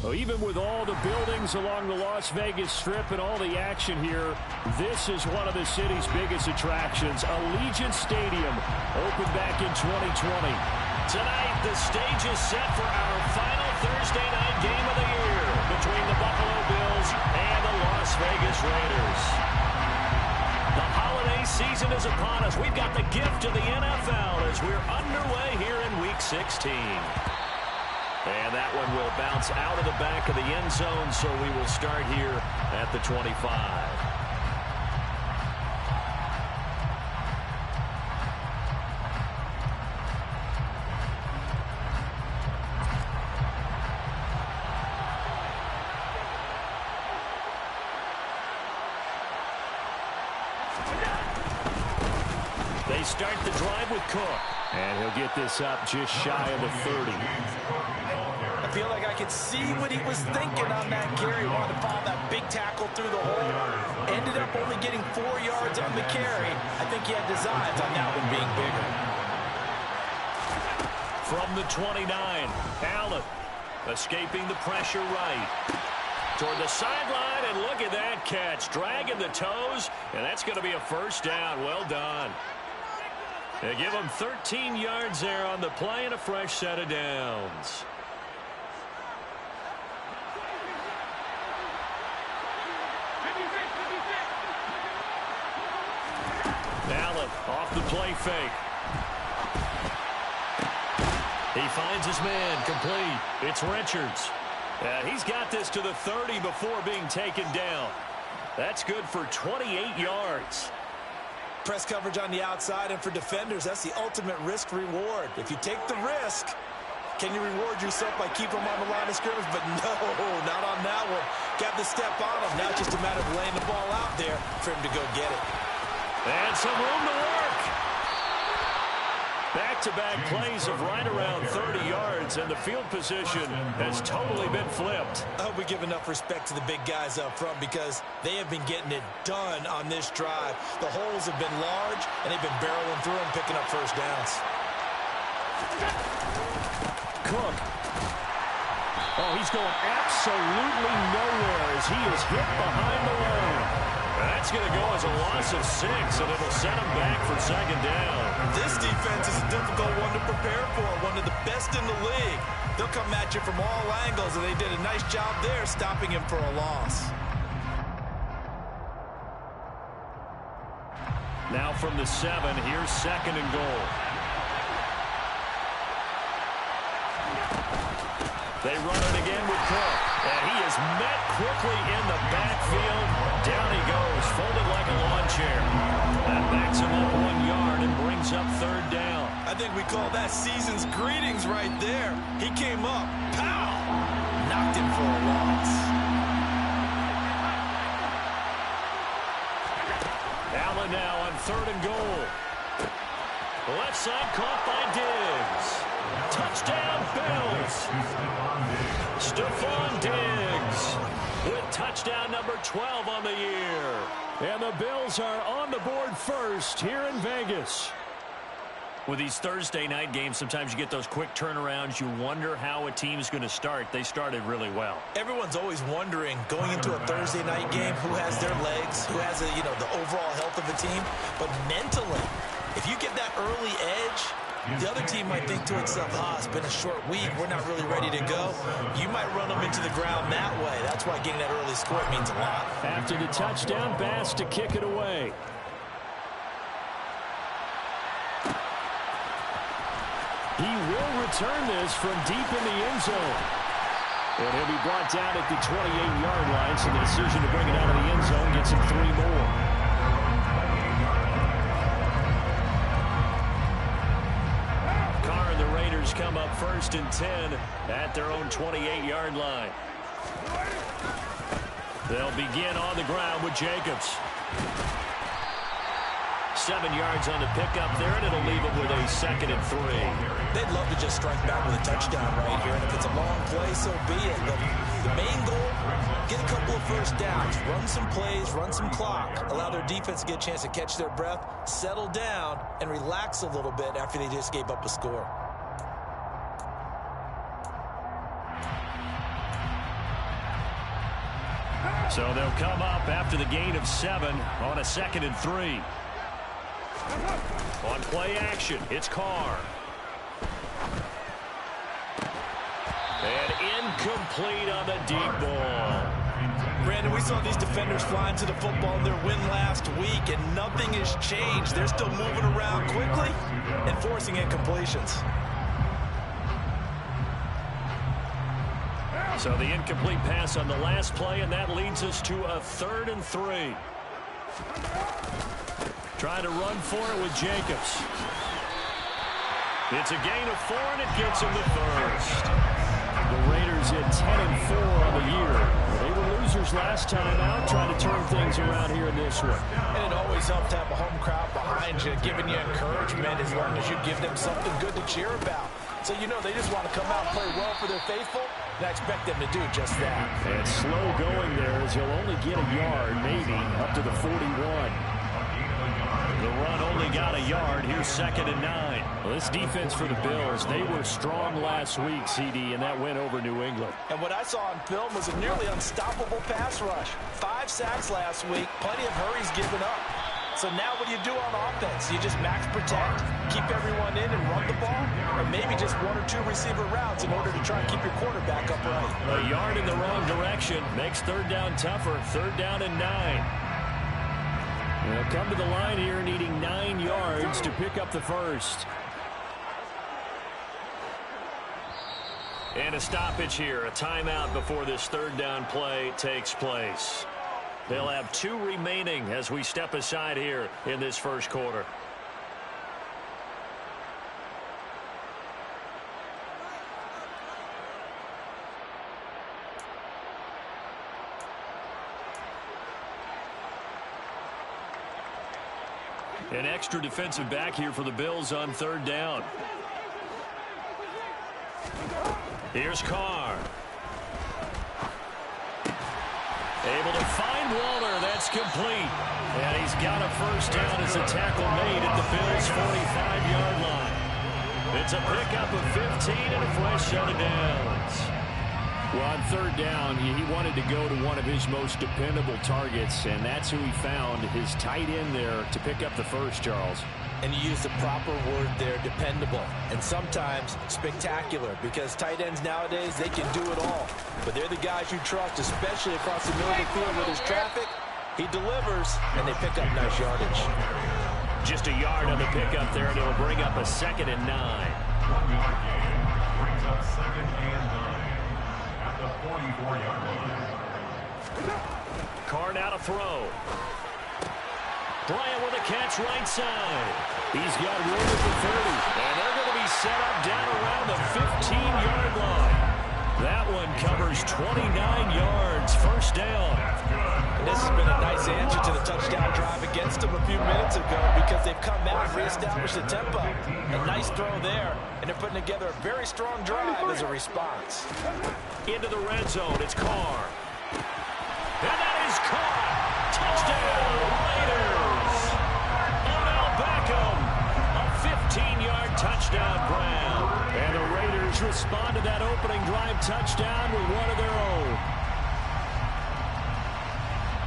Well, even with all the buildings along the Las Vegas Strip and all the action here, this is one of the city's biggest attractions. Allegiant Stadium opened back in 2020. Tonight, the stage is set for our final Thursday night game of the year between the Buffalo Bills and the Las Vegas Raiders. The holiday season is upon us. We've got the gift of the NFL as we're underway here in Week 16. And that one will bounce out of the back of the end zone, so we will start here at the 25. They start the drive with Cook. And he'll get this up just shy of the 30. I feel like I could see what he was thinking on that carry. Wanted to follow that big tackle through the hole. Ended up only getting 4 yards on the carry. I think he had designs on that one being bigger. From the 29, Allen escaping the pressure right. Toward the sideline, and look at that catch. Dragging the toes, and that's going to be a first down. Well done. They give him 13 yards there on the play and a fresh set of downs. Allen off the play fake. He finds his man complete. It's Richards. He's got this to the 30 before being taken down. That's good for 28 yards. Press coverage on the outside, and for defenders, that's the ultimate risk-reward. If you take the risk, can you reward yourself by keeping them on the line of scrimmage? But no, not on that one. Got the step on him. Now it's just a matter of laying the ball out there for him to go get it. And some room to work. Back-to-back plays of right around 30 yards, and the field position has totally been flipped. I hope we give enough respect to the big guys up front because they have been getting it done on this drive. The holes have been large, and they've been barreling through them, picking up first downs. Cook. Oh, he's going absolutely nowhere as he is hit behind the line. That's going to go as a loss of 6, and it'll set him back for second down. This defense is a difficult one to prepare for, one of the best in the league. They'll come at you from all angles, and they did a nice job there stopping him for a loss. Now from the 7, here's second and goal. They run it again with Cook, and he is met quickly in the backfield. Down he goes, folded like a lawn chair. That backs him up 1 yard and brings up third down. I think we call that season's greetings right there. He came up, pow, knocked him for a loss. Allen now on third and goal. Left side caught by Diggs. Touchdown, Bills. Stephon Diggs with touchdown number 12 on the year. And the Bills are on the board first here in Vegas. With these Thursday night games, sometimes you get those quick turnarounds. You wonder how a team's going to start. They started really well. Everyone's always wondering, going into a Thursday night game, who has their legs, who has, the overall health of the team. But mentally, if you get that early edge, the other team might think to itself, it's been a short week, we're not really ready to go. You might run them into the ground that way. That's why getting that early score means a lot. After the touchdown, Bass to kick it away. He will return this from deep in the end zone. And he'll be brought down at the 28-yard line, so the decision to bring it out of the end zone gets him 3 more. Come up first and 10 at their own 28-yard line. They'll begin on the ground with Jacobs. 7 yards on the pickup there, and it'll leave them with a 2nd and 3. They'd love to just strike back with a touchdown right here, and if it's a long play, so be it. The main goal, get a couple of first downs, run some plays, run some clock, allow their defense to get a chance to catch their breath, settle down, and relax a little bit after they just gave up a score. So they'll come up after the gain of 7 on a 2nd and 3. On play action, it's Carr. And incomplete on the deep ball. Brandon, we saw these defenders flying to the football in their win last week, and nothing has changed. They're still moving around quickly and forcing incompletions. So the incomplete pass on the last play, and that leads us to a 3rd and 3. Trying to run for it with Jacobs. It's a gain of 4, and it gets him the first. The Raiders at 10-4 on the year. They were losers last time out, trying to turn things around here in this one. And it always helps to have a home crowd behind you, giving you encouragement as long as you give them something good to cheer about. So you know they just want to come out and play well for their faithful, and I expect them to do just that. And slow going there as he'll only get a yard, maybe, up to the 41. The run only got a yard. Here's 2nd and 9. Well, this defense for the Bills, they were strong last week, CD, and that went over New England. And what I saw on film was a nearly unstoppable pass rush. 5 sacks last week, plenty of hurries given up. So now what do you do on offense? You just max protect, keep everyone in and run the ball, or maybe just 1 or 2 receiver routes in order to try and keep your quarterback upright. A yard in the wrong direction makes 3rd down tougher. 3rd down and 9. They'll come to the line here needing 9 yards to pick up the first. And a stoppage here, a timeout before this 3rd down play takes place. They'll have 2 remaining as we step aside here in this first quarter. An extra defensive back here for the Bills on 3rd down. Here's Carr. Able to find Waller. That's complete. And he's got a first down as a tackle made at the Bills' 45-yard line. It's a pickup of 15 and a fresh set of downs. Well, on 3rd down, he wanted to go to one of his most dependable targets, and that's who he found, his tight end there, to pick up the first, Charles. And you use the proper word there, dependable, and sometimes spectacular, because tight ends nowadays, they can do it all. But they're the guys you trust, especially across the middle of the field where there's traffic. He delivers, and they pick up nice yardage. Just a yard on the pickup there, and it'll bring up a 2nd and 9. 1 yard gain brings up 2nd and 9 at the 44-yard line. Carr now to throw. Bryant with a catch right side. He's got room at the 30. And they're going to be set up down around the 15-yard line. That one covers 29 yards. First down. And this has been a nice answer to the touchdown drive against them a few minutes ago because they've come out and reestablished the tempo. A nice throw there, and they're putting together a very strong drive as a response. Into the red zone, it's Carr. And that is caught. Touchdown, Raiders. Odell Beckham, a 15-yard touchdown grab. And the Raiders respond to that opening drive touchdown with one of their own.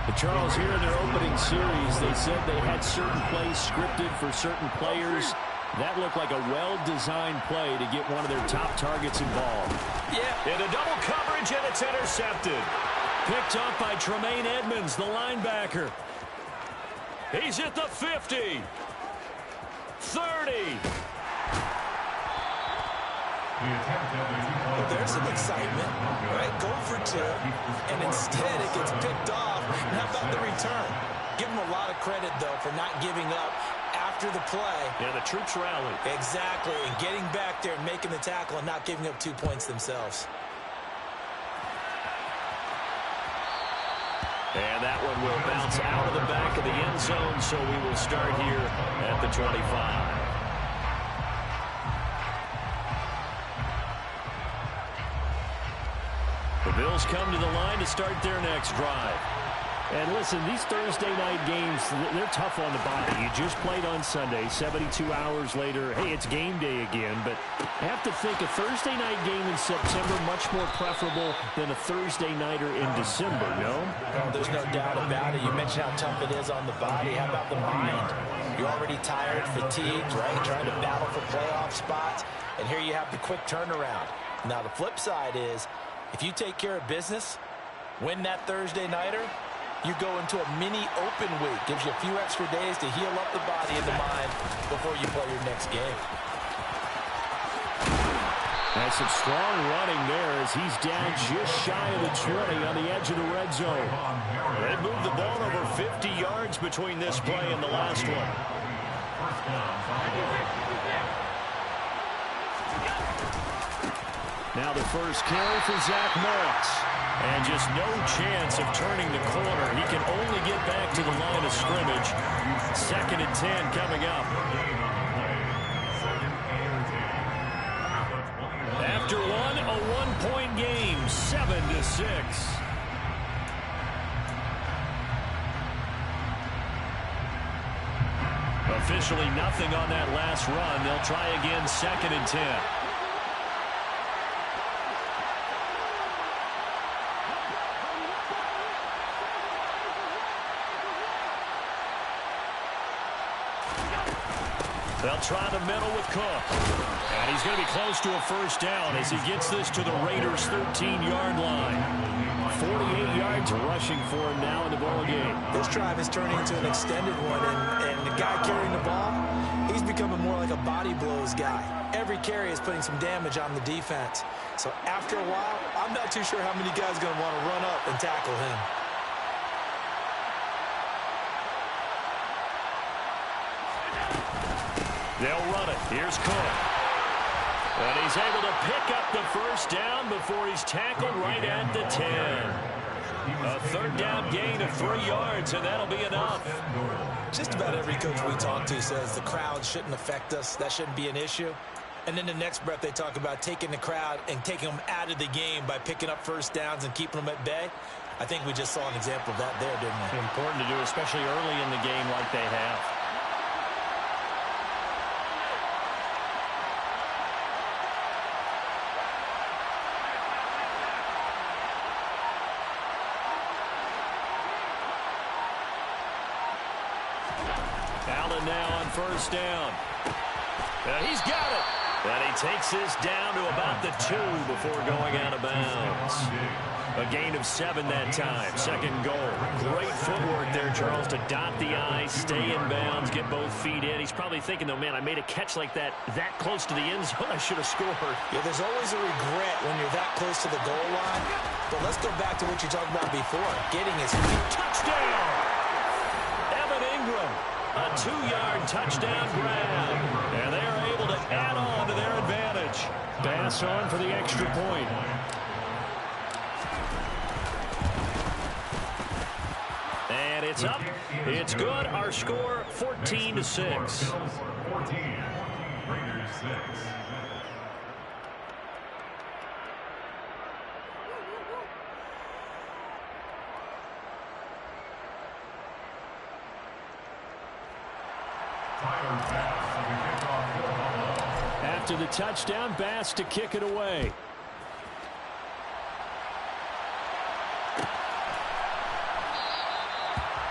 But Charles, here in their opening series, they said they had certain plays scripted for certain players. That looked like a well-designed play to get one of their top targets involved. Yeah. In a double coverage, and it's intercepted. Picked up by Tremaine Edmonds, the linebacker. He's at the 50. 30. Well, there's some excitement, right? Go for 2, and instead it gets picked off. And how about the return? Give them a lot of credit, though, for not giving up after the play. Yeah, the troops rallied. Exactly, and getting back there and making the tackle and not giving up 2 points themselves. And that one will bounce out of the back of the end zone, so we will start here at the 25. The Bills come to the line to start their next drive. And listen, these Thursday night games, they're tough on the body. You just played on Sunday, 72 hours later. Hey, it's game day again. But I have to think a Thursday night game in September much more preferable than a Thursday nighter in December, no? Oh, there's no doubt about it. You mentioned how tough it is on the body. How about the mind? You're already tired, fatigued, right? Trying to battle for playoff spots. And here you have the quick turnaround. Now, the flip side is, if you take care of business, win that Thursday nighter, you go into a mini open week. Gives you a few extra days to heal up the body and the mind before you play your next game. That's some strong running there as he's down just shy of the 20 on the edge of the red zone. They moved the ball over 50 yards between this play and the last one. Now the first carry for Zach Moss. And just no chance of turning the corner. He can only get back to the line of scrimmage. 2nd and 10 coming up. After one, a one-point game, 7-6. Officially nothing on that last run. They'll try again, 2nd and 10. They'll try the middle with Cook. And he's going to be close to a first down as he gets this to the Raiders' 13-yard line. 48 yards rushing for him now in the ball game. This drive is turning into an extended one, and the guy carrying the ball, he's becoming more like a body blows guy. Every carry is putting some damage on the defense. So after a while, I'm not too sure how many guys are going to want to run up and tackle him. They'll run it. Here's Cook. And he's able to pick up the first down before he's tackled right at the 10. A 3rd down gain of 3 yards, and that'll be enough. Just about every coach we talk to says the crowd shouldn't affect us. That shouldn't be an issue. And then the next breath they talk about taking the crowd and taking them out of the game by picking up first downs and keeping them at bay. I think we just saw an example of that there, didn't we? Important to do, especially early in the game like they have. Allen now on first down. And he's got it. And he takes this down to about the 2 before going out of bounds. A gain of 7 that time. 2nd goal. Great footwork there, Charles, to dot the I, stay in bounds, get both feet in. He's probably thinking, though, man, I made a catch like that close to the end zone. I should have scored. Yeah, there's always a regret when you're that close to the goal line. But let's go back to what you talked about before. Getting his feet. Touchdown! Evan Ingram. A 2-yard touchdown grab. And they are able to add on to their advantage. Pass on for the extra point. And it's up. It's good. Our score, 14-6. 14, Raiders 6. After the touchdown, Bass to kick it away.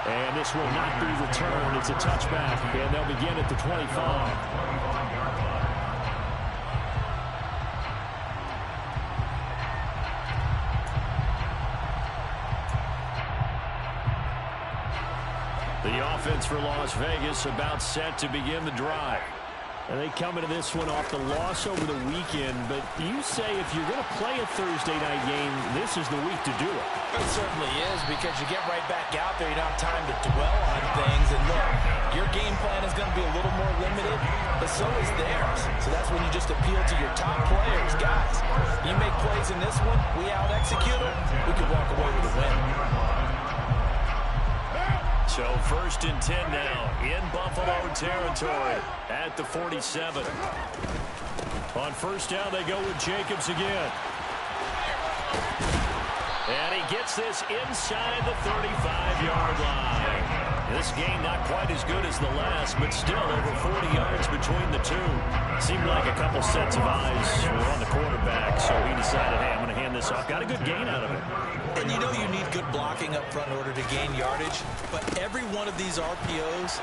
And this will not be returned. It's a touchback, and they'll begin at the 25. The offense for Las Vegas about set to begin the drive. And they come into this one off the loss over the weekend. But you say if you're going to play a Thursday night game, this is the week to do it. It certainly is, because you get right back out there. You don't have time to dwell on things. And look, your game plan is going to be a little more limited, but so is theirs. So that's when you just appeal to your top players. Guys, you make plays in this one, we out-execute them, we could walk away with a win. So 1st and 10 now in Buffalo territory at the 47. On first down, they go with Jacobs again. And he gets this inside the 35-yard line. This game not quite as good as the last, but still over 40 yards between the two. Seemed like a couple sets of eyes were on the quarterback, so he decided, hey, I'm going to hand this off. Got a good gain out of it. And you know you need good blocking up front in order to gain yardage, but every one of these RPOs,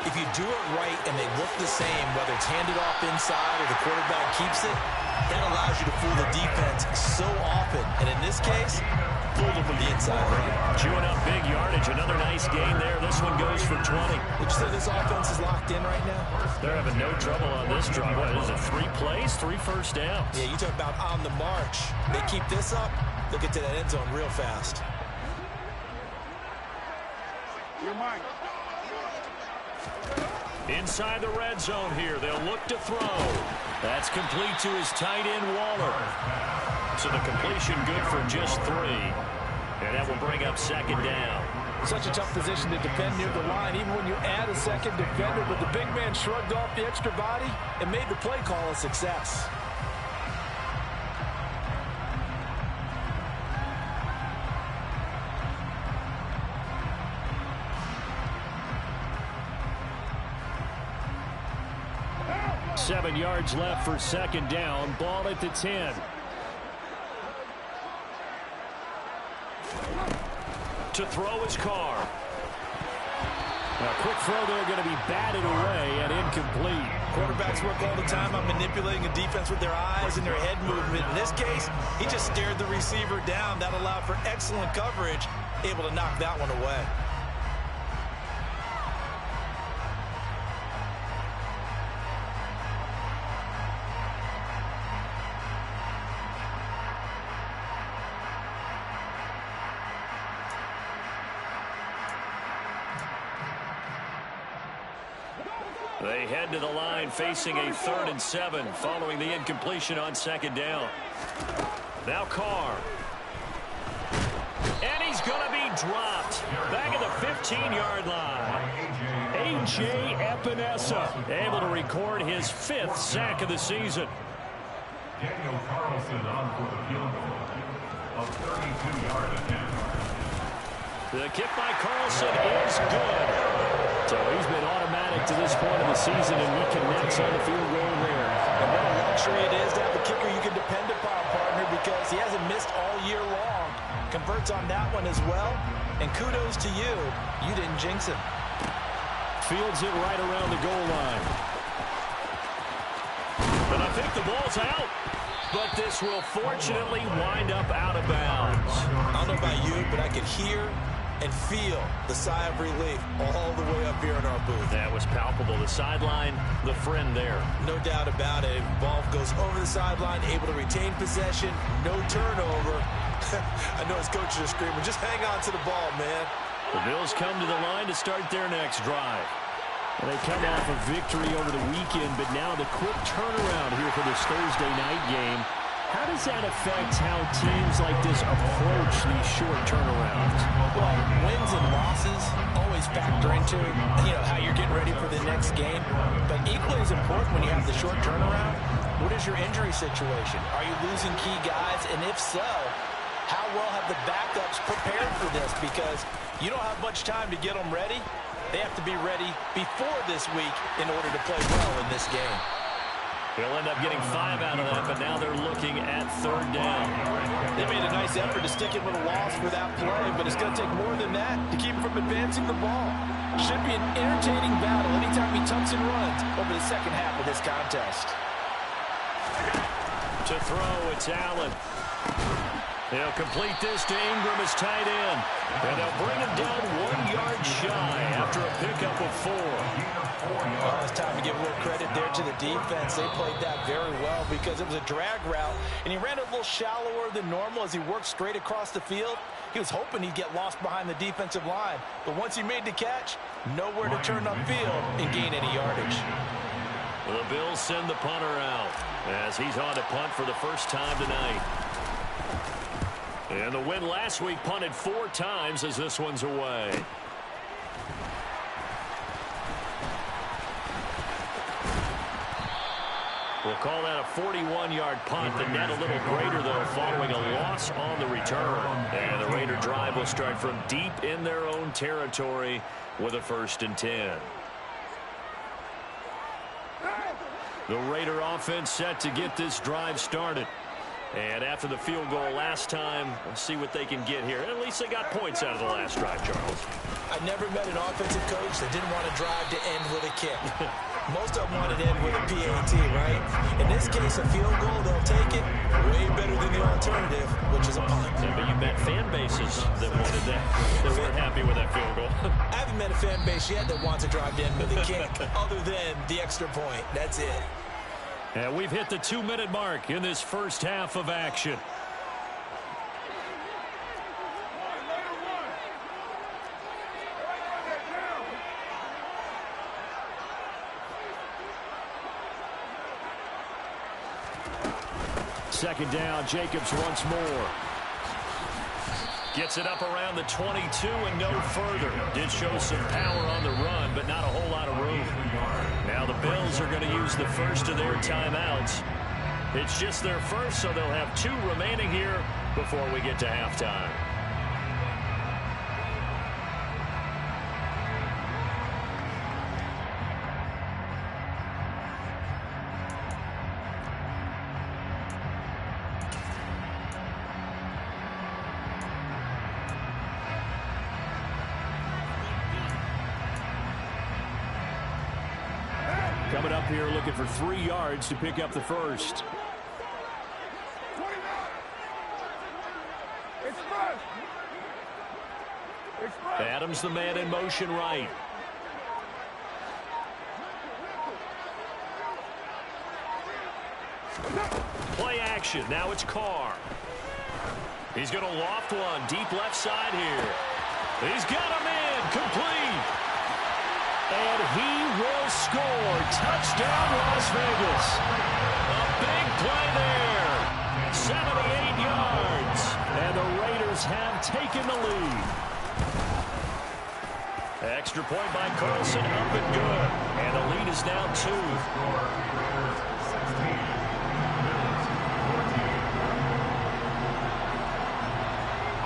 if you do it right and they look the same, whether it's handed off inside or the quarterback keeps it, that allows you to fool the defense so often. And in this case, fooled them from the inside. Chewing up big yardage. Another nice gain there. This one goes for 20. Would you say this offense is locked in right now? They're having no trouble on this drive. What is it, 3 plays, 3 first downs? Yeah, you talk about on the march. They keep this up, they'll get to that end zone real fast. Your mic. Inside the red zone here. They'll look to throw. That's complete to his tight end, Waller. So the completion good for just 3. And that will bring up second down. Such a tough position to defend near the line, even when you add a second defender. But the big man shrugged off the extra body and made the play call a success. Seven yards left for second down. Ball at the 10. To throw his Carr. A quick throw there, going to be batted away and incomplete. Quarterbacks work all the time on manipulating a defense with their eyes and their head movement. In this case, he just stared the receiver down. That allowed for excellent coverage, able to knock that one away. They head to the line facing a 3rd and 7 following the incompletion on second down. Now Carr. And he's going to be dropped. Back at the 15-yard line. A.J. Epinesa able to record his 5th sack of the season. Daniel Carlson on for the field goal of 32-yard attempt. The kick by Carlson is good. So he's been automatic to this point of the season, and he connects on the field goal there. And what a luxury it is to have a kicker you can depend upon, partner, because he hasn't missed all year long. Converts on that one as well. And kudos to you. You didn't jinx him. Fields it right around the goal line. And I think the ball's out. But this will fortunately wind up out of bounds. I don't know about you, but I could hear and feel the sigh of relief all the way up here in our booth. That was palpable. The sideline, the friend there. No doubt about it. Ball goes over the sideline, able to retain possession, no turnover. I know his coaches are screaming, just hang on to the ball, man. The Bills come to the line to start their next drive. They come off a victory over the weekend, but now the quick turnaround here for this Thursday night game. How does that affect how teams like this approach these short turnarounds? Well, wins and losses always factor into, how you're getting ready for the next game. But equally as important when you have the short turnaround, what is your injury situation? Are you losing key guys? And if so, how well have the backups prepared for this? Because you don't have much time to get them ready. They have to be ready before this week in order to play well in this game. They'll end up getting 5 out of that, but now they're looking at 3rd down. They made a nice effort to stick it with a loss for that play, but it's going to take more than that to keep him from advancing the ball. Should be an entertaining battle anytime he tucks and runs over the second half of this contest. To throw, it's Allen. They'll complete this to Ingram as tight end. And they'll bring him down 1 yard shy after a pickup of 4. Well, it's time to give a little credit there to the defense. They played that very well because it was a drag route, and he ran a little shallower than normal as he worked straight across the field. He was hoping he'd get lost behind the defensive line, but once he made the catch, nowhere to turn upfield and gain any yardage. Well, the Bills send the punter out as he's on to punt for the first time tonight. And the win last week punted 4 times as this one's away. We'll call that a 41-yard punt. The net a little greater, though, following a loss on the return. And the Raider drive will start from deep in their own territory with a 1st and 10. The Raider offense set to get this drive started. And after the field goal last time, let's see what they can get here. At least they got points out of the last drive, Charles. I never met an offensive coach that didn't want to drive to end with a kick. Most of them wanted to end with a PAT, right? In this case, a field goal, they'll take it way better than the alternative, which is a punt. Yeah, but you met fan bases that wanted that. They weren't happy with that field goal. I haven't met a fan base yet that wants to drive to end with a kick other than the extra point. That's it. And we've hit the 2-minute mark in this first half of action. Second down, Jacobs once more. Gets it up around the 22 and no further. Did show some power on the run, but not a whole lot of room. Now the Bills are going to use the first of their timeouts. It's just their first, so they'll have 2 remaining here before we get to halftime. Coming up here looking for 3 yards to pick up the first. Adams the man in motion right. Play action. Now it's Carr. He's going to loft one deep left side here. He's got him in. Complete. And he will score. Touchdown, Las Vegas. A big play there. 78 yards. And the Raiders have taken the lead. Extra point by Carlson, up and good. And the lead is now 2.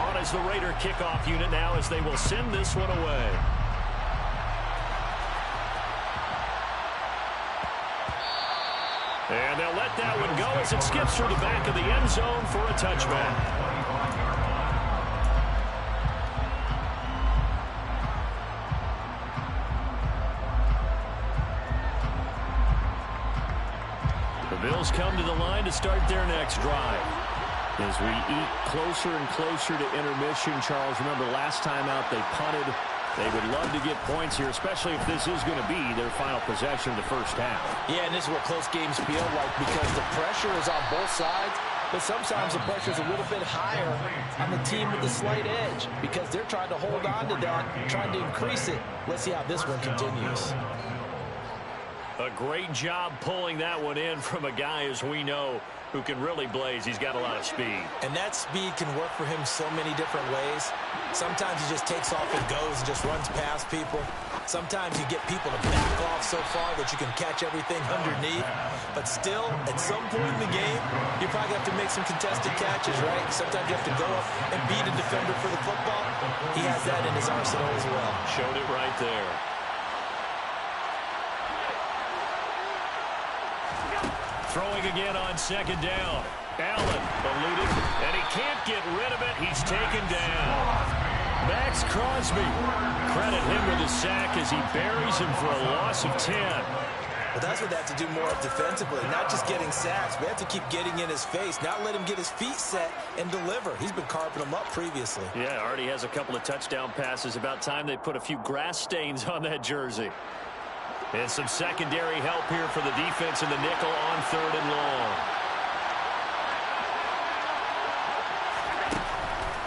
On is the Raider kickoff unit now as they will send this one away. And they'll let that one go as it skips through the back of the end zone for a touchback. The Bills come to the line to start their next drive. As we eat closer and closer to intermission, Charles, remember last time out they punted. They would love to get points here, especially if this is going to be their final possession of the first half. Yeah, and this is what close games feel like because the pressure is on both sides, but sometimes the pressure is a little bit higher on the team with the slight edge because they're trying to hold on to that, trying to increase it. Let's see how this one continues. A great job pulling that one in from a guy, as we know, who can really blaze. He's got a lot of speed. And that speed can work for him so many different ways. Sometimes he just takes off and goes and just runs past people. Sometimes you get people to back off so far that you can catch everything underneath. But still, at some point in the game, you probably have to make some contested catches, right? Sometimes you have to go up and beat a defender for the football. He has that in his arsenal as well. Showed it right there. Throwing again on second down. Allen eluded, and he can't get rid of it. He's taken down. Max Crosby. Credit him with a sack as he buries him for a loss of 10. Well, that's what they have to do more of defensively, not just getting sacks. We have to keep getting in his face, not let him get his feet set and deliver. He's been carving them up previously. Yeah, already has a couple of touchdown passes. About time they put a few grass stains on that jersey. And some secondary help here for the defense in the nickel on 3rd and long.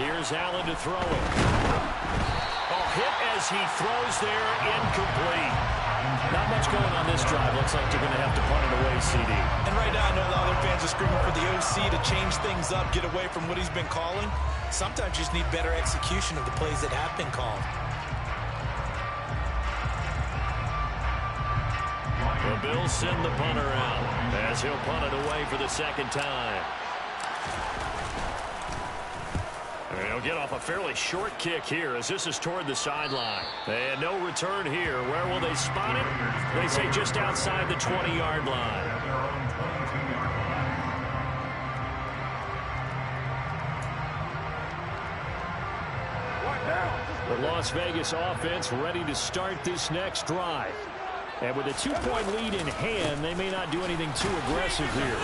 Here's Allen to throw it. Oh, hit as he throws there, incomplete. Not much going on this drive. Looks like they're going to have to punt it away, CD. And right now, I know a lot of their fans are screaming for the OC to change things up, get away from what he's been calling. Sometimes you just need better execution of the plays that have been called. The Bills send the punter out as he'll punt it away for the second time. And he'll get off a fairly short kick here as this is toward the sideline. And no return here. Where will they spot it? They say just outside the 20-yard line. The Las Vegas offense ready to start this next drive. And with a 2-point lead in hand, they may not do anything too aggressive here.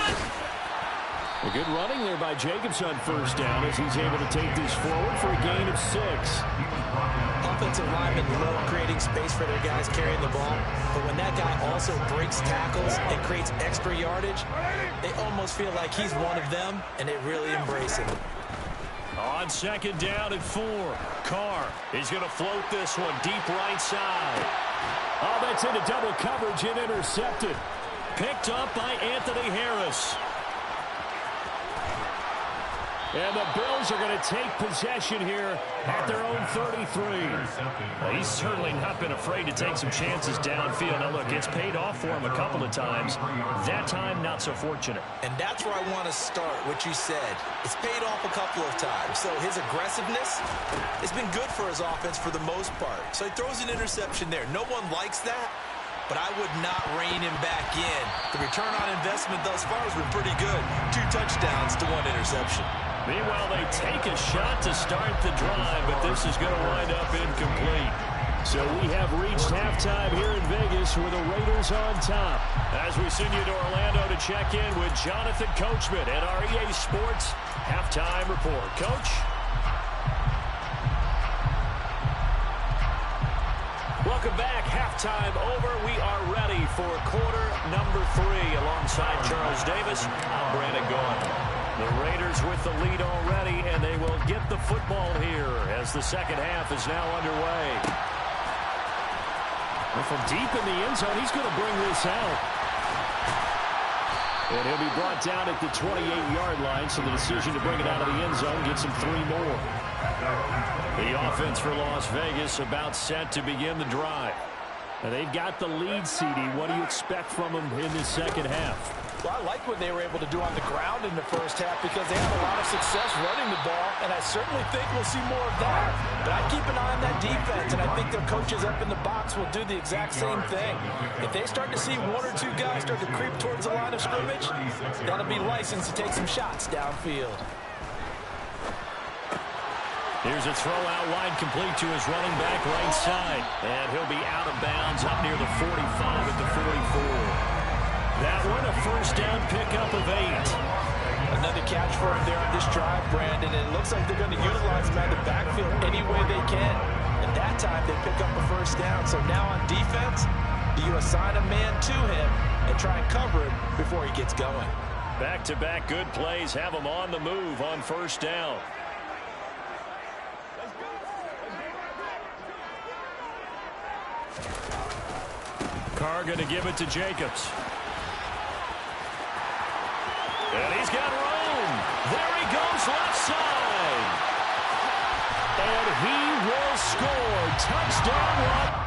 A good running there by Jacobs on first down as he's able to take this forward for a gain of 6. Offensive linemen love creating space for their guys carrying the ball, but when that guy also breaks tackles and creates extra yardage, they almost feel like he's one of them, and they really embrace him. On second down and 4, Carr is going to float this one deep right side. Oh, that's into double coverage and intercepted. Picked up by Anthony Harris. And the Bills are going to take possession here at their own 33. Well, he's certainly not been afraid to take some chances downfield. Now, look, it's paid off for him a couple of times. That time, not so fortunate. And that's where I want to start, what you said. It's paid off a couple of times. So his aggressiveness has been good for his offense for the most part. So he throws an interception there. No one likes that, but I would not rein him back in. The return on investment thus far has been pretty good. 2 touchdowns to 1 interception. Meanwhile, they take a shot to start the drive, but this is going to wind up incomplete. So we have reached halftime here in Vegas with the Raiders on top. As we send you to Orlando to check in with Jonathan Coachman at our EA Sports Halftime Report. Coach? Welcome back. Halftime over. We are ready for quarter number 3. Alongside Charles Davis, I'm Brandon Gaudin. The Raiders with the lead already, and they will get the football here as the second half is now underway. And from deep in the end zone, he's going to bring this out. And he'll be brought down at the 28-yard line, so the decision to bring it out of the end zone gets him 3 more. The offense for Las Vegas about set to begin the drive. And they've got the lead, CD. What do you expect from them in this second half? Well, I like what they were able to do on the ground in the first half because they had a lot of success running the ball, and I certainly think we'll see more of that. But I keep an eye on that defense, and I think their coaches up in the box will do the exact same thing. If they start to see 1 or 2 guys start to creep towards the line of scrimmage, that'll be licensed to take some shots downfield. Here's a throw out wide complete to his running back right side. And he'll be out of bounds up near the 45 at the 44. That one, a first down pickup of 8. Another catch for him there on this drive, Brandon. And it looks like they're going to utilize him out of the backfield any way they can. And that time they pick up a first down. So now on defense, do you assign a man to him and try and cover him before he gets going? Back-to-back good plays have him on the move on first down. Carr going to give it to Jacobs. And he's got room. There he goes left side. And he will score. Touchdown run.